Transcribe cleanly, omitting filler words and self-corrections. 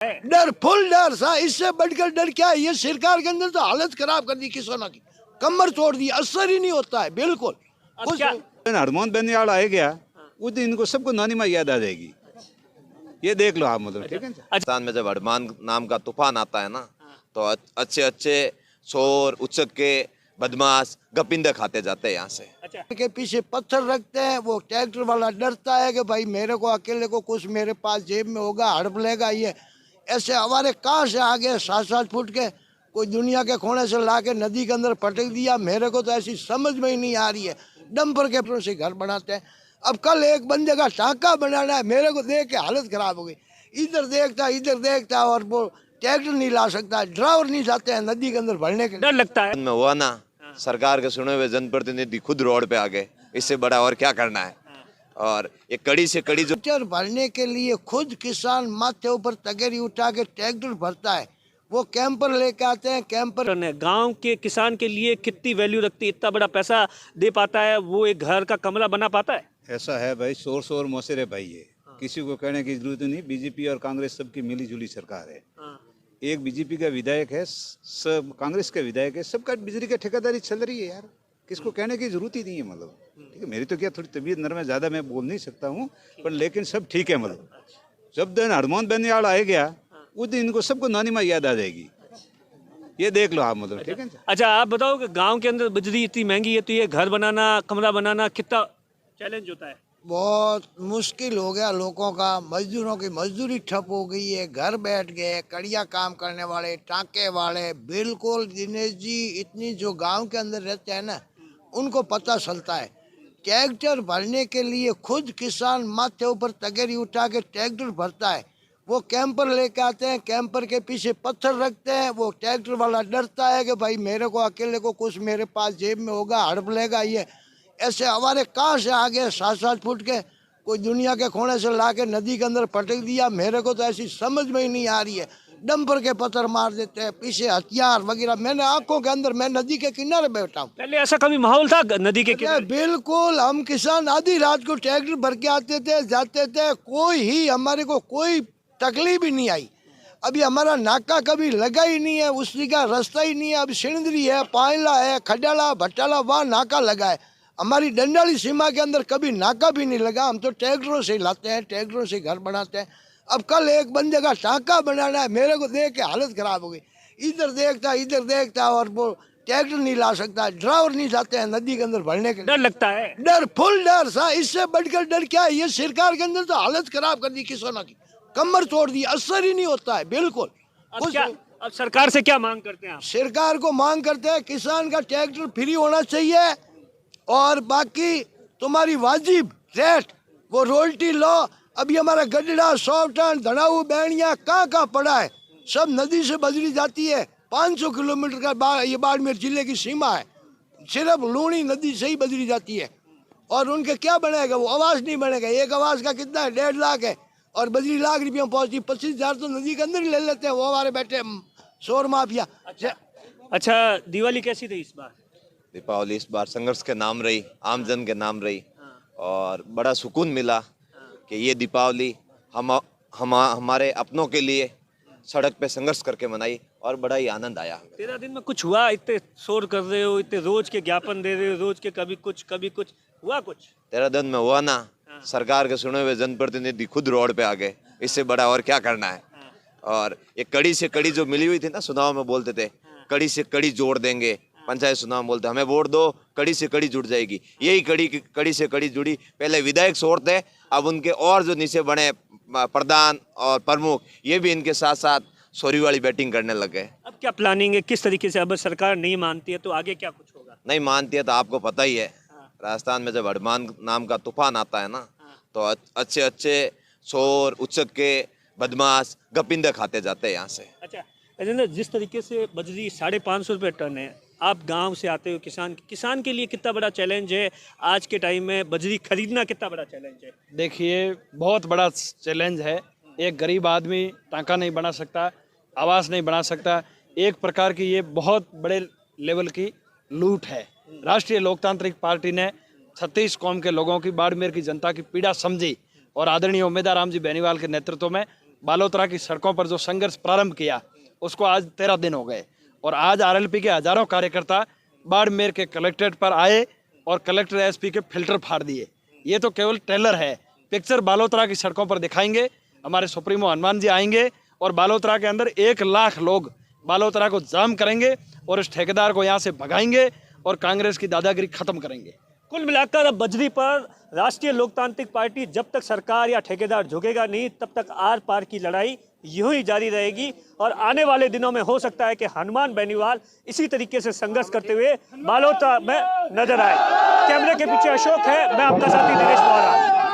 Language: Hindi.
डर, फुल डर सा, इससे बढ़कर डर क्या है? ये सरकार के अंदर तो हालत खराब कर दी किसानों की, कमर तोड़ दी, असर ही नहीं होता है बिल्कुल। अब क्या हरमोहन बेनीवाल आ गया उस दिन इनको सबको नानी माँ याद आ जाएगी, ये देख लो आप, मतलब ठीक है। राजस्थान में जब हनुमान नाम का तूफान आता है ना, तो अच्छे अच्छे चोर उचक्के बदमाश गपिंदे खाते जाते हैं यहाँ से। अच्छा, के पीछे पत्थर रखते हैं, वो ट्रैक्टर वाला डरता है कि भाई मेरे को अकेले को कुछ मेरे पास जेब में होगा, हड़प लेगा ये। ऐसे हमारे कहाँ से आ गए 7-7 फुट के, कोई दुनिया के कोने से ला के नदी के अंदर पटक दिया। मेरे को तो ऐसी समझ में ही नहीं आ रही है। डंपर के से घर बनाते हैं। अब कल एक बंदे का टांका बनाना है, मेरे को देख के हालत खराब हो गई। इधर देखता और वो ट्रैक्टर नहीं ला सकता, ड्राइवर नहीं जाते हैं नदी के अंदर भरने के। डर लगता है। में हुआ ना, सरकार के सुने हुए जनप्रतिनिधि खुद रोड पे आ गए, इससे बड़ा और क्या करना है। और ये कड़ी से कड़ी जो ट्रैक्टर भरने के लिए खुद किसान माथे ऊपर तगेरी उठा के ट्रैक्टर भरता है, वो कैंपर लेके आते हैं। कैंपर गांव के किसान के लिए कितनी वैल्यू रखती है? इतना बड़ा पैसा दे पाता है, वो एक घर का कमरा बना पाता है? ऐसा है भाई, शोर मौसेरे भाई है, किसी को कहने की जरूरत नहीं। बीजेपी और कांग्रेस सबकी मिली जुली सरकार है। एक बीजेपी का विधायक है, सब कांग्रेस का विधायक है, सबका बिजली की ठेकेदारी चल रही है यार, किसको कहने की जरूरत ही नहीं है। मतलब ठीक है, मेरी तो क्या थोड़ी तबीयत नरम है, ज़्यादा मैं बोल नहीं सकता हूँ, पर लेकिन सब ठीक है। मतलब जब दिन हरमोहन बेनीवाल आ गया उस दिन इनको सबको नानी माँ याद आ जाएगी, ये देख लो आप, मतलब ठीक है। अच्छा, आप बताओ कि गांव के अंदर बिजली इतनी महंगी है, तो ये घर बनाना, कमरा बनाना कितना चैलेंज होता है? बहुत मुश्किल हो गया लोगों का। मजदूरों की मजदूरी ठप हो गई है, घर बैठ गए। कड़िया काम करने वाले, टांके वाले, बिल्कुल दिनेश जी, इतनी जो गांव के अंदर रहते हैं ना, उनको पता चलता है। ट्रैक्टर भरने के लिए खुद किसान माथे ऊपर तगेरी उठा के ट्रैक्टर भरता है, वो कैंपर लेके आते हैं। कैंपर के पीछे पत्थर रखते हैं, वो ट्रैक्टर वाला डरता है कि भाई मेरे को अकेले को कुछ मेरे पास जेब में होगा, हड़प लेगा ये। ऐसे हमारे कहाँ से आ गए 7-7 फुट के, कोई दुनिया के कोने से ला के नदी के अंदर पटक दिया। मेरे को तो ऐसी समझ में ही नहीं आ रही है। डंपर के पत्थर मार देते हैं, पीछे हथियार वगैरह। मैंने आंखों के अंदर, मैं नदी के किनारे बैठा हूँ। पहले ऐसा कभी माहौल था नदी के किनारे? बिल्कुल, हम किसान आधी रात को ट्रैक्टर भर के आते थे, जाते थे, कोई ही हमारे को कोई तकलीफ ही नहीं आई। अभी हमारा नाका कभी लगा ही नहीं है, उसी का रास्ता ही नहीं है। अब सिंदरी है, पायला है, खडाला भट्टाला, वहाँ नाका लगा है। हमारी डंडाली सीमा के अंदर कभी नाका भी नहीं लगा। हम तो ट्रैक्टरों से लाते हैं, ट्रैक्टरों से घर बनाते हैं। अब कल एक बंदे का टांका बनाना है, मेरे को देख के हालत खराब हो गई। इधर देखता और वो ट्रैक्टर नहीं ला सकता, ड्राइवर नहीं जाते हैं नदी के अंदर भरने के। डर लगता है। डर, फुल डर सा, इससे बढ़कर डर क्या है? ये सरकार के अंदर तो हालत खराब कर दी किसानों की, कमर तोड़ दी, असर ही नहीं होता है बिल्कुल। अब क्या, अब सरकार से क्या मांग करते हैं आप? सरकार को मांग करते हैं किसान का ट्रैक्टर फ्री होना चाहिए, और बाकी तुम्हारी वाजिब रेट वो रोयल्टी लो। अभी हमारा गडड़ा, सौटन, धड़ाऊ, बैणिया कहाँ पड़ा है, सब नदी से बजरी जाती है। 500 किलोमीटर का ये बाड़मेर जिले की सीमा है, सिर्फ लूणी नदी से ही बजरी जाती है। और उनके क्या बनेगा, वो आवास नहीं बनेगा। एक आवास का कितना है, 1.5 लाख है, और बजरी लाख रुपये में पहुँचती। 25,000 तो नदी के अंदर ही ले लेते हैं वो हमारे बैठे शोर माफिया। अच्छा, दिवाली कैसी रही इस बार? दीपावली इस बार संघर्ष के नाम रही, आमजन के नाम रही, और बड़ा सुकून मिला कि ये दीपावली हमारे अपनों के लिए सड़क पे संघर्ष करके मनाई, और बड़ा ही आनंद आया। 13 दिन में कुछ हुआ? इतने शोर कर रहे हो, इतने रोज के ज्ञापन दे रहे हो, रोज के कभी कुछ हुआ कुछ? 13 दिन में हुआ ना, सरकार के सुने हुए जनप्रतिनिधि खुद रोड पे आ गए, इससे बड़ा और क्या करना है। और ये कड़ी से कड़ी जो मिली हुई थी ना, चुनाव में बोलते थे कड़ी से कड़ी जोड़ देंगे, पंचायत चुनाव में बोलते हमें वोट दो, कड़ी से कड़ी जुड़ जाएगी। यही कड़ी से कड़ी जुड़ी। पहले विधायक शोर थे, अब उनके और जो नीचे बने प्रधान और प्रमुख, ये भी इनके साथ साथ सोरी वाली बैटिंग करने लग गए। अब क्या प्लानिंग है, किस तरीके से? अब सरकार नहीं मानती है तो आगे क्या कुछ होगा? नहीं मानती है तो आपको पता ही है, राजस्थान में जब हनुमान नाम का तूफान आता है ना, तो अच्छे अच्छे चोर उचक्के बदमाश गपिंदे खाते जाते हैं यहाँ से। अच्छा राजेंद्र, जिस तरीके से बजरी 550 रुपये टन है, आप गांव से आते हो, किसान के लिए कितना बड़ा चैलेंज है आज के टाइम में? बजरी खरीदना कितना बड़ा चैलेंज है? देखिए, बहुत बड़ा चैलेंज है। एक गरीब आदमी टांका नहीं बना सकता, आवास नहीं बना सकता। एक प्रकार की ये बहुत बड़े लेवल की लूट है। राष्ट्रीय लोकतांत्रिक पार्टी ने 36 कौम के लोगों की, बाड़मेर की जनता की पीड़ा समझी, और आदरणीय उम्मीदवार राम जी बेनीवाल के नेतृत्व में बालोतरा की सड़कों पर जो संघर्ष प्रारंभ किया उसको आज 13 दिन हो गए और आज आरएलपी के हजारों कार्यकर्ता बाड़मेर के कलेक्ट्रेट पर आए और कलेक्टर एसपी के फिल्टर फाड़ दिए। ये तो केवल ट्रेलर है, पिक्चर बालोतरा की सड़कों पर दिखाएंगे। हमारे सुप्रीमो हनुमान जी आएंगे और बालोतरा के अंदर 1 लाख लोग बालोतरा को जाम करेंगे और इस ठेकेदार को यहाँ से भगाएंगे और कांग्रेस की दादागिरी खत्म करेंगे। कुल मिलाकर अब बजरी पर राष्ट्रीय लोकतांत्रिक पार्टी जब तक सरकार या ठेकेदार झुकेगा नहीं तब तक आर पार की लड़ाई यूं ही जारी रहेगी और आने वाले दिनों में हो सकता है कि हनुमान बेनीवाल इसी तरीके से संघर्ष करते हुए बालोतरा में नजर आए। कैमरे के पीछे अशोक है, मैं आपका साथी दिनेश वोरा।